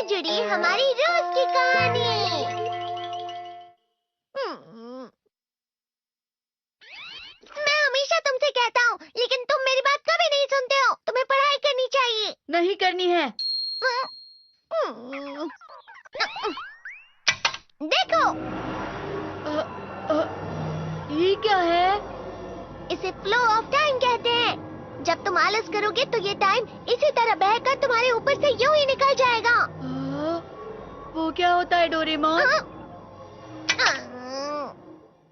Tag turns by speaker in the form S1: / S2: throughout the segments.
S1: से जुड़ी हमारी रोज की कहानी। मैं हमेशा तुमसे कहता हूँ, लेकिन तुम मेरी बात कभी नहीं सुनते हो। तुम्हें पढ़ाई करनी चाहिए।
S2: नहीं करनी है।
S1: देखो,
S2: ये क्या है?
S1: इसे फ्लो ऑफ टाइम कहते हैं। जब तुम आलस करोगे तो ये टाइम इसी तरह बहकर तुम्हारे ऊपर से यूं ही निकल जाएगा।
S2: वो क्या होता है डोरेमोन?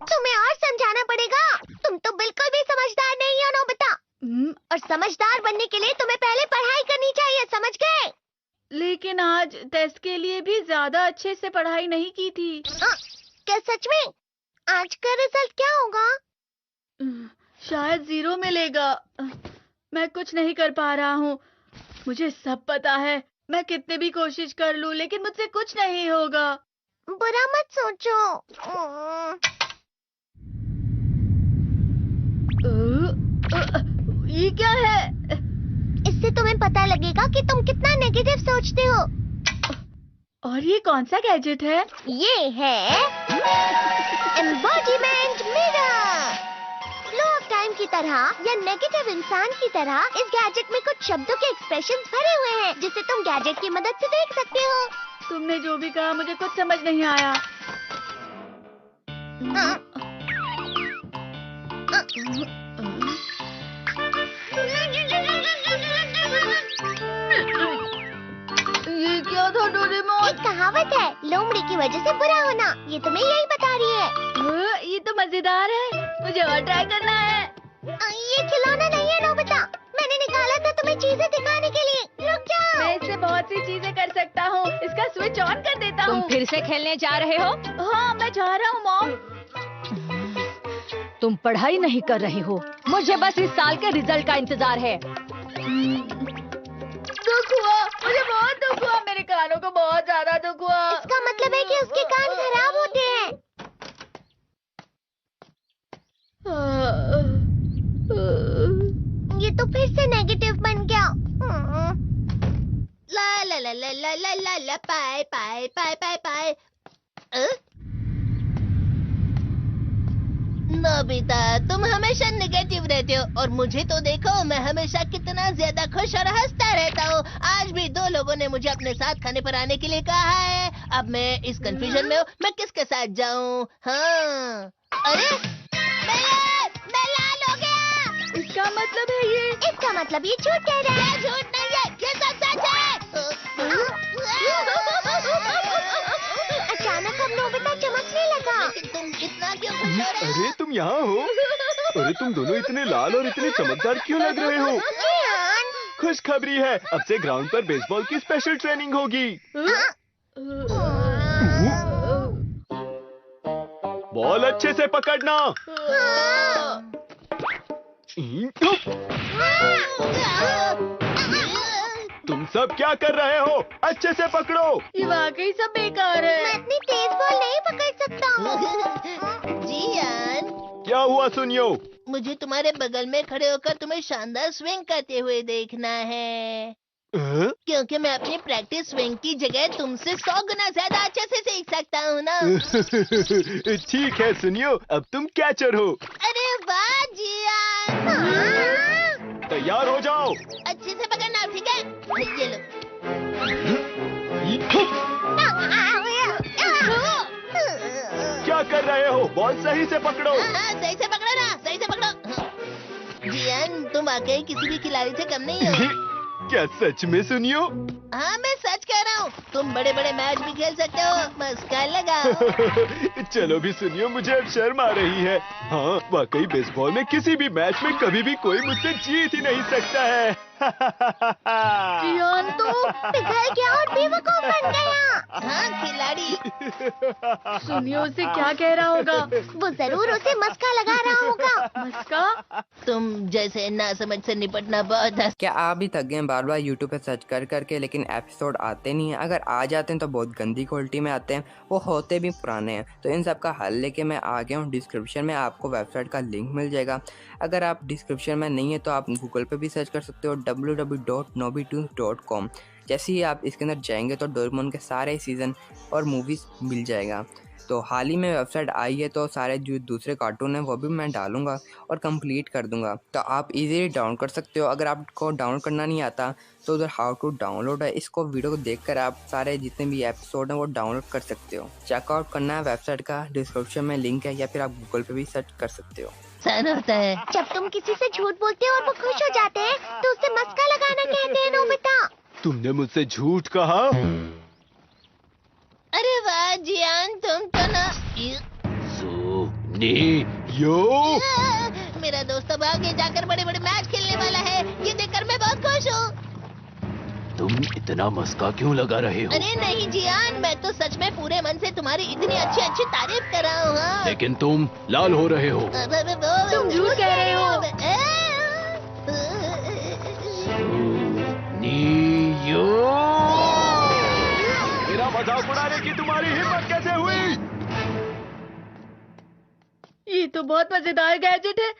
S1: तुम्हें और समझाना पड़ेगा। तुम तो बिल्कुल भी समझदार नहीं हो नोबिता। और समझदार बनने के लिए तुम्हें पहले पढ़ाई करनी चाहिए, समझ गए?
S2: लेकिन आज टेस्ट के लिए भी ज्यादा अच्छे से पढ़ाई नहीं की थी।
S1: क्या सच में? आज का रिजल्ट क्या होगा?
S2: शायद 0 मिलेगा। मैं कुछ नहीं कर पा रहा हूँ। मुझे सब पता है। मैं कितने भी कोशिश कर लूँ, लेकिन मुझसे कुछ नहीं होगा।
S1: बुरा मत सोचो।
S2: ये क्या है?
S1: इससे तुम्हें पता लगेगा कि तुम कितना नेगेटिव सोचते हो।
S2: और ये कौन सा गैजेट है?
S1: ये है embodiment mirror. Flow of time की तरह या नेगेटिव इंसान की तरह इस गैजेट में कुछ शब्दों के एक्सप्रेशंस भरे हुए हैं, जिसे तुम गैजेट की मदद से देख सकते हो।
S2: तुमने जो भी कहा मुझे कुछ समझ नहीं आया। ये क्या था डोरेमोन?
S1: एक कहावत है, लोमड़ी की वजह से बुरा होना। ये तुम्हें यही बता रही है।
S2: ये तो मजेदार है। मुझे और ट्राई करना है।
S1: ये खिलौना नहीं है नोबिता। मैंने निकाला था तुम्हें चीजें दिखाने के लिए। रुक जाओ।
S2: मैं इससे बहुत सी चीजें कर सकता हूँ। इसका स्विच ऑन कर देता हूँ।
S3: तुम फिर से खेलने जा रहे हो?
S2: हाँ, मैं जा रहा हूँ मॉम।
S3: तुम पढ़ाई नहीं कर रही हो। मुझे बस इस साल के रिजल्ट का इंतजार है।
S2: दुख हुआ, मुझे बहुत दुख हुआ। मेरे कानों को बहुत ज्यादा दुख हुआ।
S1: इसका मतलब है कि उसके कान खराब होते हैं। ये तो फिर से नेगेटिव बन गया। ला ला ला ला ला ला ला ला पाए पाए पाए पाए पाए। नोबिता, तुम हमेशा नेगेटिव रहते हो और मुझे तो देखो, मैं हमेशा कितना ज्यादा खुश और हंसता रहता हूँ। आज भी 2 लोगों ने मुझे अपने साथ खाने पर आने के लिए कहा है। अब मैं इस कंफ्यूजन में हूँ, मैं किसके साथ जाऊँ? हाँ, अरे मैं लाल हो गया।
S2: इसका मतलब है ये?
S1: इसका मतलब ये झूठ कह रहा है। झूठ नहीं है, ये सब सच है। अचानक अब नोबिता चमकने लगा। तुम इतना क्यों खुश हो रहे हो?
S4: अरे तुम यहाँ हो? अरे तुम दोनों इतने लाल और इतने चमकदार क्यों लग रहे हो? खुशखबरी है, अब से ग्राउंड पर बेसबॉल की स्पेशल ट्रेनिंग होगी। बॉल अच्छे से पकड़ना। तुम सब क्या कर रहे हो? अच्छे से पकड़ो।
S2: ये वाकई सब बेकार है।
S1: मैं इतनी तेज बॉल नहीं पकड़ सकता हूँ। जियान,
S4: क्या हुआ सुनियो?
S1: मुझे तुम्हारे बगल में खड़े होकर तुम्हें शानदार स्विंग करते हुए देखना है। क्योंकि मैं अपनी प्रैक्टिस स्विंग की जगह तुमसे 100 गुना ज्यादा अच्छे से सीख सकता हूँ ना।
S4: ठीक है सुनियो, अब तुम कैचर हो।
S1: अरे वाह जियान।
S4: तैयार हो जाओ।
S1: अच्छे से पकड़ना, ठीक है? ये लो।
S4: क्या कर रहे हो? बॉल सही से पकड़ो।
S1: सही से पकड़ो ना, सही से पकड़ो। जियान, तुम वाकई किसी भी खिलाड़ी से कम नहीं हो।
S4: क्या सच में सुनियो?
S1: हाँ, मैं सच कह रहा हूँ। तुम बड़े बड़े मैच भी खेल सकते हो। मस्का लगाओ।
S4: चलो भी सुनियो, मुझे अब शर्म आ रही है। हाँ, वाकई बेसबॉल में किसी भी मैच में कभी भी कोई मुझसे जीत ही नहीं सकता है।
S2: जियान तो
S1: पिघल गया और बेवकूफ बन गया। हाँ, खिलाड़ी।
S2: सुनियो उसे क्या कह रहा होगा?
S1: वो जरूर उसे मस्का लगा रहा होगा।
S2: मस्का?
S1: तुम जैसे नासमझ से निपटना बहुत है।
S5: क्या आप भी थक गए बार बार यूट्यूब पे सर्च कर करके, लेकिन एपिसोड आते नहीं हैं? अगर आ जाते हैं तो बहुत गंदी क्वालिटी में आते हैं, वो होते भी पुराने हैं। तो इन सब का हल लेके मैं आ गया हूँ। डिस्क्रिप्शन में आपको वेबसाइट का लिंक मिल जाएगा। अगर आप डिस्क्रिप्शन में नहीं है तो आप गूगल पे भी सर्च कर सकते हो www.nobitunes.com। जैसे ही आप इसके अंदर जाएंगे तो डोरेमोन के सारे सीज़न और मूवीज़ मिल जाएगा। तो हाल ही में वेबसाइट आई है, तो सारे जो दूसरे कार्टून हैं वो भी मैं डालूंगा और कंप्लीट कर दूंगा, तो आप इजीली डाउनलोड कर सकते हो। अगर आपको डाउनलोड करना नहीं आता तो उधर हाउ टू डाउनलोड है, इसको वीडियो को देखकर आप सारे जितने भी एपिसोड हैं वो डाउनलोड कर सकते हो। चेकआउट करना है वेबसाइट का, डिस्क्रिप्शन में लिंक है, या फिर आप गूगल पे भी सर्च कर सकते हो।
S1: सन होता है।
S6: जब तुम किसी से झूठ बोलते हो और वो खुश हो जाते हैं तो उससे मस्का लगाना कहते हैं नोबिता।
S4: तुमने मुझसे झूठ कहा?
S1: अरे वाह जियान, तुम तो ना मेरा दोस्त अब आगे जाकर बड़े बड़े मैच खेलने वाला है, ये देखकर मैं बहुत खुश हूँ।
S4: तुम इतना मस्का क्यों लगा रहे हो?
S1: अरे नहीं जियान, मैं तो सच में पूरे मन से तुम्हारी इतनी अच्छी अच्छी तारीफ कर रहा हूँ। हाँ।
S4: लेकिन तुम लाल हो रहे हो।
S2: तुम झूठ कह रहे हो।
S4: मेरा मजाक उड़ाने की तुम्हारी हिम्मत कैसे हुई?
S2: ये तो बहुत मजेदार गैजेट है।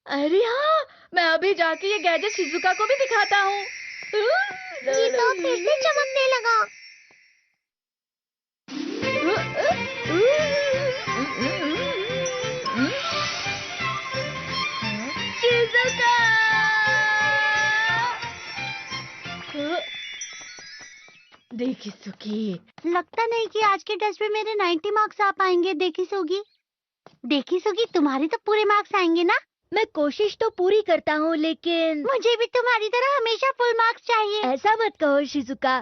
S2: अरे हाँ, मैं अभी जाके ये गैजेट शिजुका को भी दिखाता हूँ।
S6: ये तो फिर से चमकने लगा।
S2: शिजुका! देखी सुखी,
S6: लगता नहीं कि आज के टेस्ट में मेरे 90 मार्क्स आ पाएंगे। देखी सुगी, तुम्हारे तो पूरे मार्क्स आएंगे ना?
S3: मैं कोशिश तो पूरी करता हूँ, लेकिन
S6: मुझे भी तुम्हारी तरह हमेशा फुल मार्क्स चाहिए।
S3: ऐसा मत कहो शिजुका।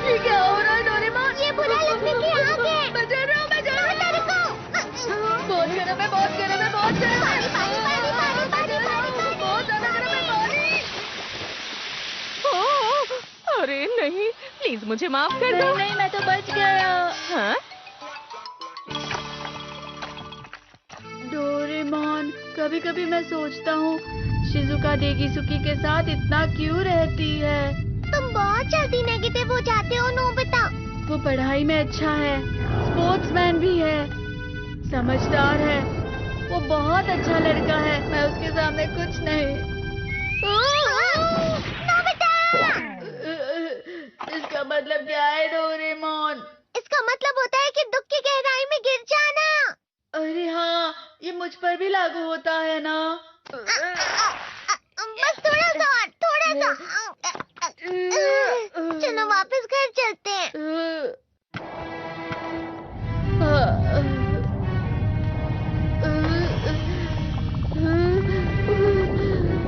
S2: ये क्या हो रहा है डोरेमोन?
S6: ये बुरा लगने की आग है।
S2: मैं डर रहा हूँ, मैं डर रहा हूँ। बहुत गर्म है, बहुत गर्म है, बहुत गर्म है। बहुत ज्यादा गर्म है पानी।
S7: अरे नहीं, प्लीज मुझे माफ कर दो।
S2: नहीं, मैं तो बच गया।
S7: हाँ?
S2: डोरेमोन, कभी कभी मैं सोचता हूँ शिजुका देगीसुकी के साथ इतना क्यों रहती है।
S6: तुम बहुत जल्दी नेगेटिव हो जाते हो नोबिता।
S2: वो पढ़ाई में अच्छा है, स्पोर्ट्समैन भी है, समझदार है, वो बहुत अच्छा लड़का है। मैं उसके सामने कुछ नहीं। इसका मतलब क्या है डोरेमोन?
S6: इसका मतलब होता है कि दुख की गहराई में गिर जाना।
S2: अरे हाँ, ये मुझ पर भी लागू होता है ना।
S6: बस थोड़ा सा और, थोड़ा सा। चलो वापस घर चलते हैं।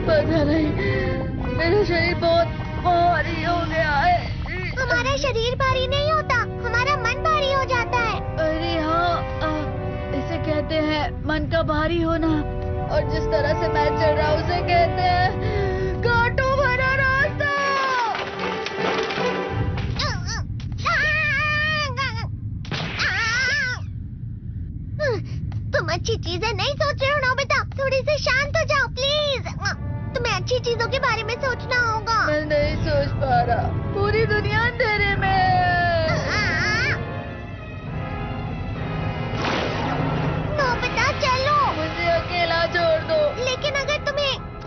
S2: पता नहीं, मेरा शरीर बहुत भारी हो गया है।
S6: हमारा शरीर भारी नहीं होता, हमारा मन भारी हो जाता है।
S2: अरे हाँ, इसे कहते हैं मन का भारी होना। और जिस तरह से मैं चल रहा हूँ उसे कहते हैं कांटों भरा रास्ता।
S6: तुम अच्छी चीजें नहीं सोच रहे हो नोबिता, थोड़ी सी शांत हो जाओ प्लीज। तुम्हें अच्छी चीजों के बारे में सोचना होगा।
S2: मैं नहीं सोच पा रहा, पूरी दुनिया अंधेरे में है।
S6: नोबिता चलो।
S2: मुझे अकेला छोड़ दो।
S6: लेकिन अगर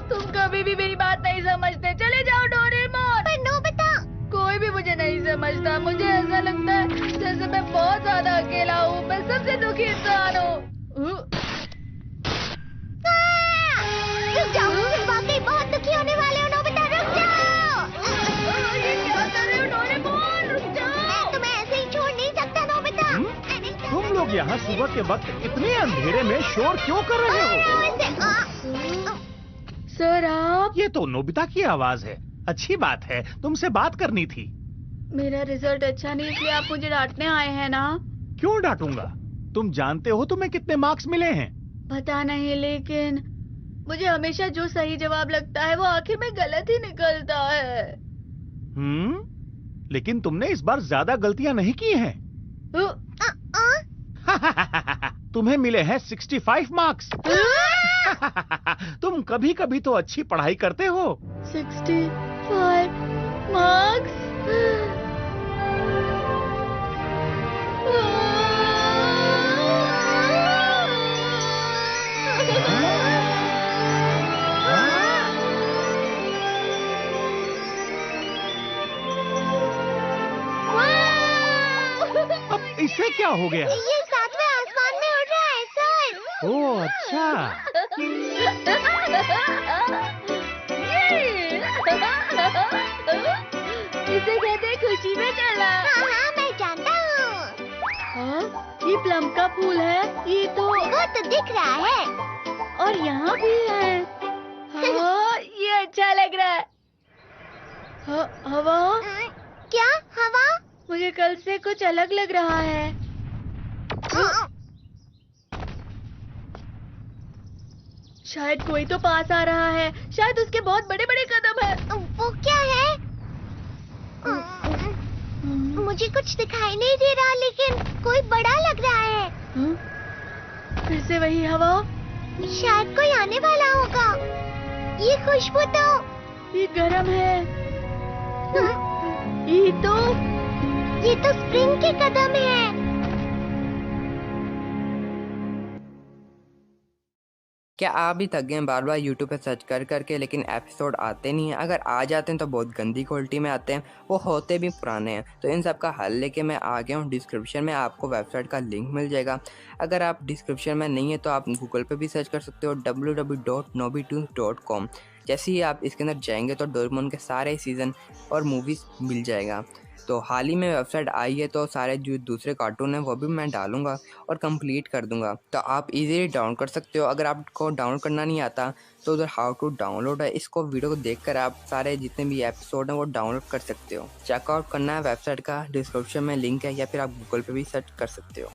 S2: तुम कभी भी मेरी बात नहीं समझते, चले जाओ डोरेमोन।
S6: पर नोबिता,
S2: कोई भी मुझे नहीं समझता। मुझे ऐसा लगता है जैसे मैं बहुत ज्यादा अकेला हूँ, मैं सबसे दुखी इंसान हूँ।
S6: रुक जाओ, तुम वाकई बहुत दुखी होने वाले हो नोबिता, रुक जाओ।
S2: ये क्या कर रहे हो डोरेमोन? रुक जाओ।
S6: मैं तुम्हें ऐसे ही छोड़ नहीं सकता नोबिता।
S8: तुम लोग यहाँ सुबह के वक्त इतने अंधेरे में शोर क्यों कर रहे हो?
S2: सर आप?
S8: ये तो नोबिता की आवाज है। अच्छी बात है, तुमसे बात करनी थी।
S2: मेरा रिजल्ट अच्छा नहीं, इसलिए आप मुझे डांटने आए हैं ना?
S8: क्यों डांटूंगा? तुम जानते हो तुम्हें कितने मार्क्स मिले हैं?
S2: पता नहीं, लेकिन मुझे हमेशा जो सही जवाब लगता है वो आखिर में गलत ही निकलता है।
S8: लेकिन तुमने इस बार ज्यादा गलतियां नहीं की हैं। तुम्हें मिले हैं 65 मार्क्स। तुम कभी कभी तो अच्छी पढ़ाई करते हो।
S2: 65 मार्क्स?
S8: इसे क्या हो गया?
S6: ये 7वें आसमान में उड़ रहा है सर।
S8: ओह अच्छा।
S2: इसे कहते हैं खुशी में चला।
S6: हाँ मैं जानता हूँ।
S2: हाँ, ये प्लम का फूल है। ये तो
S6: वो तो दिख रहा है।
S2: और यहाँ भी है। हाँ, ये अच्छा लग रहा है। हवा?
S6: क्या हवा?
S2: मुझे कल से कुछ अलग लग रहा है। शायद कोई तो पास आ रहा है। शायद उसके बहुत बड़े बड़े कदम है।
S6: वो क्या है? मुझे कुछ दिखाई नहीं दे रहा, लेकिन कोई बड़ा लग रहा है।
S2: फिर से वही हवा।
S6: शायद कोई आने वाला होगा। ये खुशबू तो
S2: ये गरम है।
S6: ये तो स्प्रिंग के कदम है।
S5: क्या आप भी थक गए हैं बार बार यूट्यूब पे सर्च कर करके, लेकिन एपिसोड आते नहीं हैं? अगर आ जाते हैं तो बहुत गंदी क्वालिटी में आते हैं, वो होते भी पुराने हैं। तो इन सब का हल लेके मैं आ गया हूँ। डिस्क्रिप्शन में आपको वेबसाइट का लिंक मिल जाएगा। अगर आप डिस्क्रिप्शन में नहीं है तो आप गूगल पे भी सर्च कर सकते हो www.nobitoons.com। जैसे ही आप इसके अंदर जाएंगे तो डोरेमोन के सारे सीज़न और मूवीज़ मिल जाएगा। तो हाल ही में वेबसाइट आई है, तो सारे जो दूसरे कार्टून हैं वो भी मैं डालूंगा और कंप्लीट कर दूंगा। तो आप इजीली डाउनलोड कर सकते हो। अगर आपको डाउनलोड करना नहीं आता तो उधर हाउ टू डाउनलोड है, इसको वीडियो को देखकर आप सारे जितने भी एपिसोड हैं वो डाउनलोड कर सकते हो। चेकआउट करना है वेबसाइट का, डिस्क्रिप्शन में लिंक है, या फिर आप गूगल पे भी सर्च कर सकते हो।